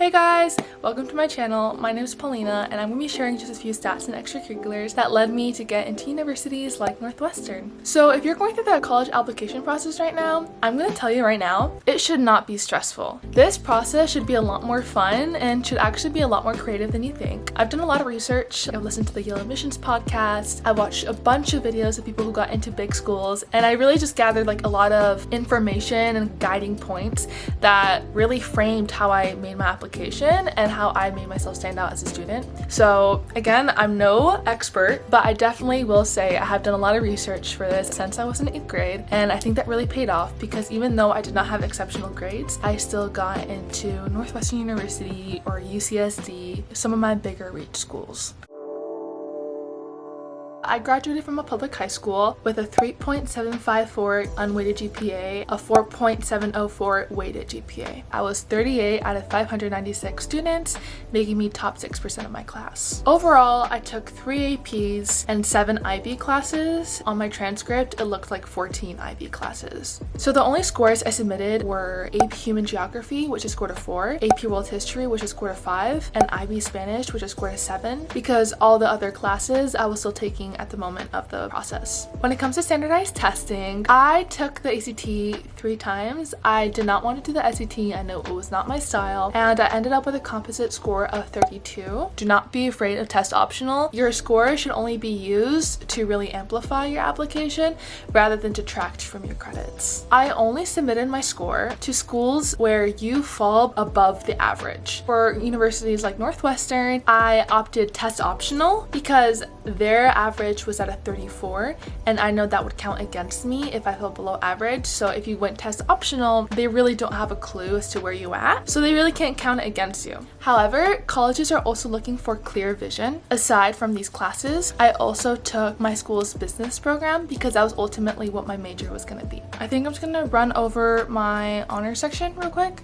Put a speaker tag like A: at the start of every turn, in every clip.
A: Hey guys, welcome to my channel. My name is Paulina and I'm going to be sharing just a few stats and extracurriculars that led me to get into universities like Northwestern. So if you're going through the college application process right now, I'm going to tell you right now, it should not be stressful. This process should be a lot more fun and should actually be a lot more creative than you think. I've done a lot of research. I've listened to the Yale Admissions podcast. I watched a bunch of videos of people who got into big schools, and I really just gathered like a lot of information and guiding points that really framed how I made my application and how I made myself stand out as a student. So again, I'm no expert, but I definitely will say I have done a lot of research for this since I was in 8th grade, and I think that really paid off because even though I did not have exceptional grades, I still got into Northwestern University or UCSD, some of my bigger reach schools. I graduated from a public high school with a 3.754 unweighted GPA, a 4.704 weighted GPA. I was 38 out of 596 students, making me top 6% of my class. Overall, I took 3 APs and 7 IB classes. On my transcript, it looked like 14 IB classes. So the only scores I submitted were AP Human Geography, which is scored a 4, AP World History, which is scored a 5, and IB Spanish, which is scored a 7, because all the other classes I was still taking at the moment of the process. When it comes to standardized testing, I took the ACT 3 times. I did not want to do the SAT. I know it was not my style, and I ended up with a composite score of 32. Do not be afraid of test optional. Your score should only be used to really amplify your application rather than detract from your credits. I only submitted my score to schools where you fall above the average. For universities like Northwestern, I opted test optional because their average was at a 34, and I know that would count against me if I fell below average. So if you went test optional, they really don't have a clue as to where you at, so they really can't count it against you. However, colleges are also looking for clear vision. Aside from these classes, I also took my school's business program because that was ultimately what my major was going to be. I think I'm just going to run over my honors section real quick.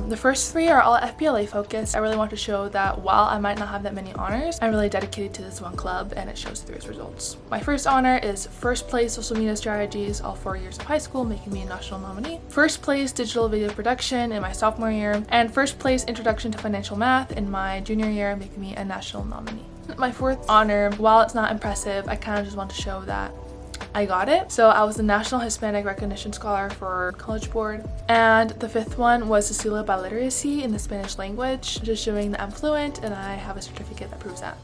A: The first 3 are all FBLA focused. I really want to show that while I might not have that many honors, I'm really dedicated to this one club, and it shows through its results. My first honor is first place social media strategies all 4 years of high school, making me a national nominee. First place digital video production in my sophomore year, and first place introduction to financial math in my junior year, making me a national nominee. My 4th honor, while it's not impressive, I kind of just want to show that I got it. So I was the National Hispanic Recognition Scholar for College Board. And the 5th one was the seal of biliteracy in the Spanish language, just showing that I'm fluent, and I have a certificate that proves that.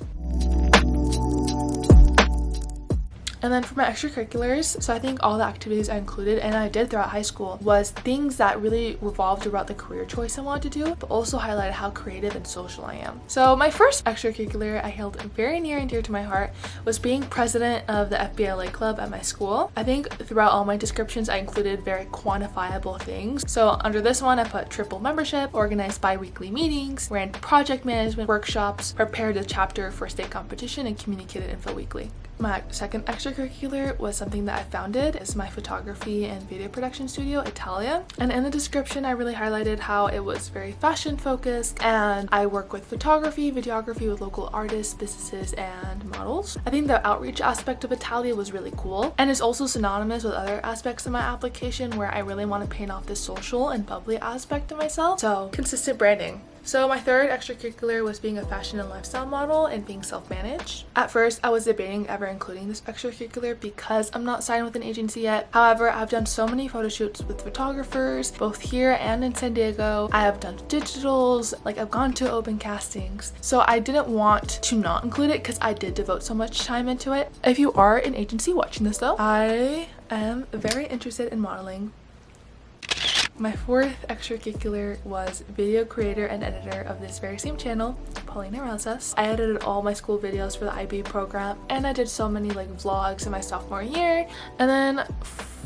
A: And then for my extracurriculars, so I think all the activities I included and I did throughout high school was things that really revolved around the career choice I wanted to do, but also highlighted how creative and social I am. So my first extracurricular I held very near and dear to my heart was being president of the FBLA club at my school. I think throughout all my descriptions I included very quantifiable things. So under this one I put triple membership, organized bi-weekly meetings, ran project management workshops, prepared a chapter for state competition, and communicated info weekly. My second extracurricular was something that I founded. It's my photography and video production studio, Italia. And in the description, I really highlighted how it was very fashion focused, and I work with photography, videography with local artists, businesses, and models. I think the outreach aspect of Italia was really cool, and it's also synonymous with other aspects of my application where I really want to paint off the social and bubbly aspect of myself. So consistent branding. So my third extracurricular was being a fashion and lifestyle model and being self-managed. At first, I was debating ever including this extracurricular because I'm not signed with an agency yet. However, I've done so many photo shoots with photographers, both here and in San Diego. I have done digitals, like I've gone to open castings. So I didn't want to not include it because I did devote so much time into it. If you are an agency watching this though, I am very interested in modeling. My 4th extracurricular was video creator and editor of this very same channel, paulinarosas. I edited all my school videos for the IB program, and I did so many like vlogs in my sophomore year. And then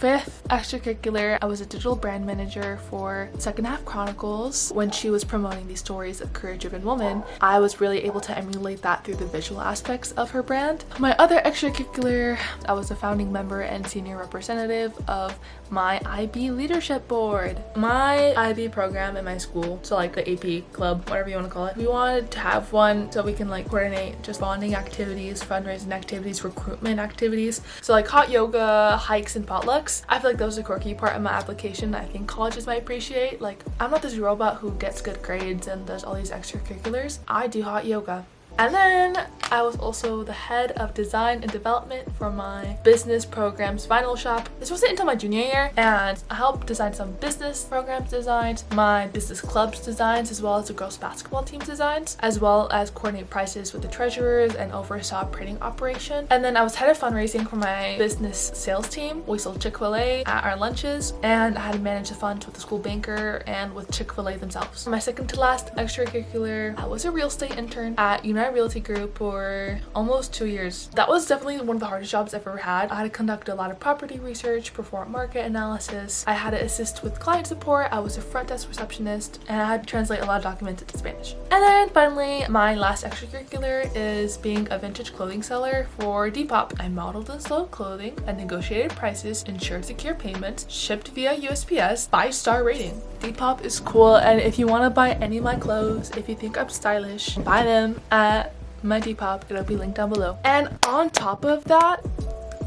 A: 5th extracurricular, I was a digital brand manager for Second Half Chronicles. When she was promoting these stories of career-driven women, I was really able to emulate that through the visual aspects of her brand. My other extracurricular, I was a founding member and senior representative of my IB leadership board. My IB program in my school, so like the AP club, whatever you want to call it, we wanted to have one so we can like coordinate just bonding activities, fundraising activities, recruitment activities. So like hot yoga, hikes, and potluck. books. I feel like that was a quirky part of my application that I think colleges might appreciate. Like, I'm not this robot who gets good grades and does all these extracurriculars. I do hot yoga. And then I was also the head of design and development for my business programs vinyl shop. This wasn't until my junior year, and I helped design some business programs designs, my business clubs designs, as well as the girls basketball team designs, as well as coordinate prices with the treasurers and oversaw printing operation. And then I was head of fundraising for my business sales team. We sold Chick-fil-A at our lunches, and I had to manage the funds with the school banker and with Chick-fil-A themselves. My second to last extracurricular, I was a real estate intern at United Realty Group for almost 2 years. That was definitely one of the hardest jobs I've ever had. I had to conduct a lot of property research, perform market analysis. I had to assist with client support. I was a front desk receptionist, and I had to translate a lot of documents into Spanish. And then finally, my last extracurricular is being a vintage clothing seller for Depop. I modeled and sold clothing and negotiated prices, ensured secure payments, shipped via USPS, 5-star rating. Depop is cool, and if you want to buy any of my clothes, if you think I'm stylish, buy them at my Depop. It'll be linked down below. And on top of that,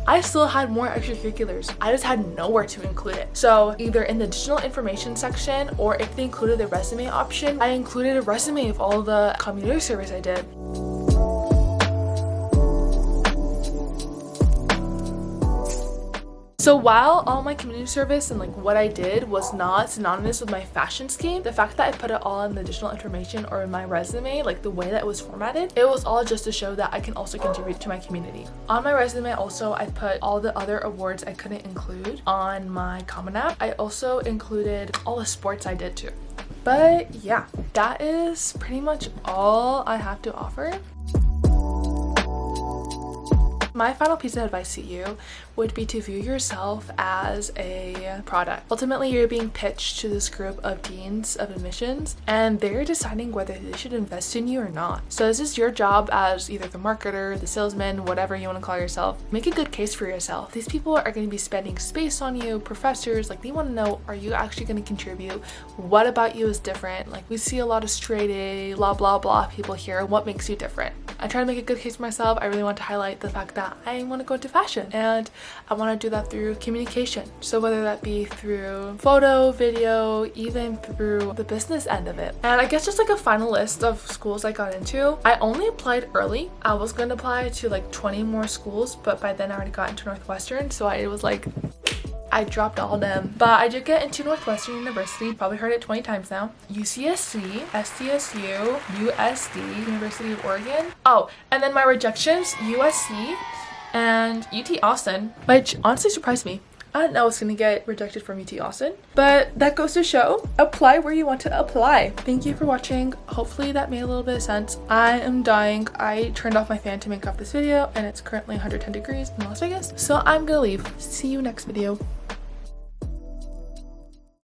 A: I still had more extracurriculars. I just had nowhere to include it. So either in the digital information section, or if they included the resume option, I included a resume of all the community service I did. So while all my community service and like what I did was not synonymous with my fashion scheme, the fact that I put it all in the digital information or in my resume, like the way that it was formatted, it was all just to show that I can also contribute to my community. On my resume also, I put all the other awards I couldn't include on my Common App. I also included all the sports I did too. But yeah, that is pretty much all I have to offer. My final piece of advice to you would be to view yourself as a product. Ultimately, you're being pitched to this group of deans of admissions, and they're deciding whether they should invest in you or not. So this is your job as either the marketer, the salesman, whatever you want to call yourself. Make a good case for yourself. These people are going to be spending space on you, professors, like they want to know, are you actually going to contribute? What about you is different? Like we see a lot of straight A, blah, blah, blah people here. What makes you different? I try to make a good case for myself. I really want to highlight the fact that I want to go into fashion, and I want to do that through communication. So whether that be through photo, video, even through the business end of it. And I guess just like a final list of schools I got into, I only applied early. I was going to apply to like 20 more schools, but by then I already got into Northwestern, so I was like, I dropped all of them. But I did get into Northwestern University, probably heard it 20 times now. UCSD, SDSU, USD, University of Oregon. Oh, and then my rejections, USC and UT Austin, which honestly surprised me. I didn't know I was gonna get rejected from UT Austin, but that goes to show, apply where you want to apply. Thank you for watching. Hopefully that made a little bit of sense. I am dying. I turned off my fan to make up this video, and it's currently 110 degrees in Las Vegas, so I'm gonna leave. See you next video.